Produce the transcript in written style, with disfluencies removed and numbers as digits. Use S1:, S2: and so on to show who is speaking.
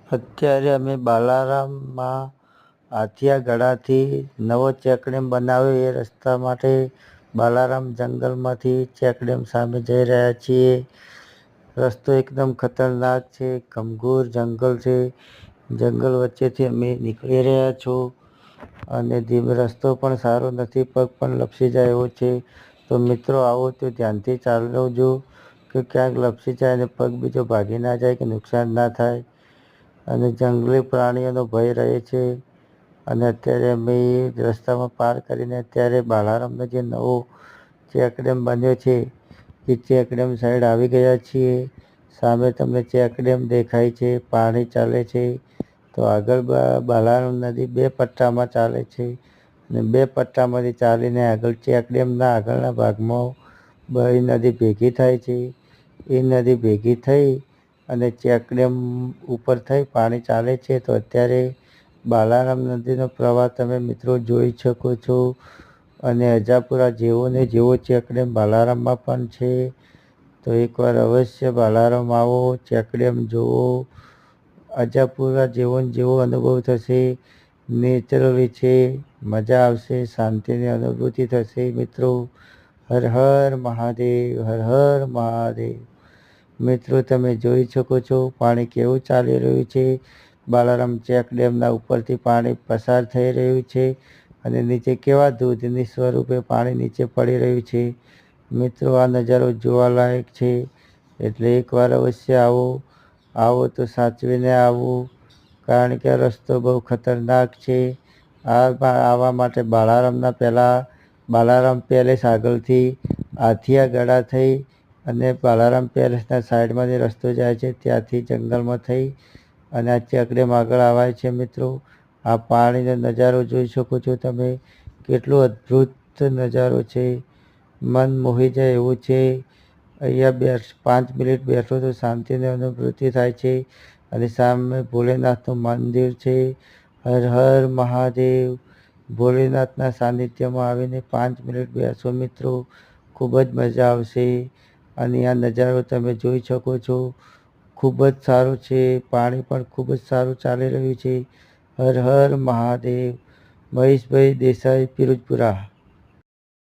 S1: અત્યારે અમે બાલારામમાં આથિયા ગળાથી નવો ચેકડેમ બનાવ્યો એ રસ્તા માટે બાલારામ જંગલમાંથી ચેકડેમ સામે જઈ રહ્યા છીએ. રસ્તો એકદમ ખતરનાક છે, ઘનઘોર જંગલ છે. જંગલ વચ્ચેથી અમે નીકળી રહ્યા છો અને રસ્તો પણ સારો નથી, પગ પણ લપસી જાય એવો છે. તો મિત્રો આવો તો ધ્યાનથી ચાલજો કે ક્યાંક લપસી જાય અને પગ બીજો ભાગી ના જાય કે નુકસાન ના થાય. અને જંગલી પ્રાણીઓનો ભય રહે છે. અને અત્યારે અમે રસ્તામાં પાર કરીને અત્યારે બાલારામનો જે નવો ચેકડેમ બન્યો છે એ ચેકડેમ સાઈડ આવી ગયા છીએ. સામે તમને ચેકડેમ દેખાય છે, પાણી ચાલે છે. તો આગળ બાલારામ નદી બે પટ્ટામાં ચાલે છે અને બે પટ્ટામાંથી ચાલીને આગળ ચેકડેમના આગળના ભાગમાં બે નદી ભેગી થાય છે. એ નદી ભેગી થઈ અને ચેકડેમ ઉપર થઈ પાણી ચાલે છે. તો અત્યારે બાલારામ નદીનો પ્રવાહ તમે મિત્રો જોઈ શકો છો. અને અજાપુરા જેવો ને જેવો ચેકડેમ બાલારામમાં પણ છે. તો એકવાર અવશ્ય બાલારામ આવો, ચેકડેમ જુઓ. અજાપુરા જેવો ને જેવો અનુભવ થશે. નેચરલી છે, મજા આવશે, શાંતિની અનુભૂતિ થશે મિત્રો. હર હર મહાદેવ, હર હર મહાદેવ. મિત્રો તમે જોઈ શકો છો પાણી કેવું ચાલી રહ્યું છે. બાલારામ ચેકડેમના ઉપરથી પાણી પસાર થઈ રહ્યું છે અને નીચે કેવા ધોધની સ્વરૂપે પાણી નીચે પડી રહ્યું છે. મિત્રો આ નજારો જોવાલાયક છે. એટલે એકવાર અવશ્ય આવો તો સાચવીને આવવું, કારણ કે રસ્તો બહુ ખતરનાક છે. આવવા માટે બાલારામ પેલેસ આગળથી આથિયા ગળા થઈ અને બાલારામ પેલેસના સાઈડમાંથી રસ્તો જાય છે, ત્યાંથી જંગલમાં થઈ અને આ ચેકડેમ આગળ આવાય છે. મિત્રો આ પાણીનો નજારો જોઈ શકો છો તમે, કેટલો અદ્ભુત નજારો છે, મન મોહી જાય એવું છે. અહીંયા 5 મિનિટ બેઠો તો શાંતિની અનુભૂતિ થાય છે. અને સામે ભોલેનાથનું મંદિર છે. હર હર મહાદેવ. ભોલેનાથના સાનિધ્યમાં આવીને 5 મિનિટ બેસો મિત્રો, ખૂબ જ મજા આવશે. અને આ નજારો તમે જોઈ શકો છો, ખૂબ જ સારું છે. પાણી પણ ખૂબ જ સારું ચાલી રહ્યું છે. હર હર મહાદેવ. મહેશભાઈ દેસાઈ, પિરોજપુરા.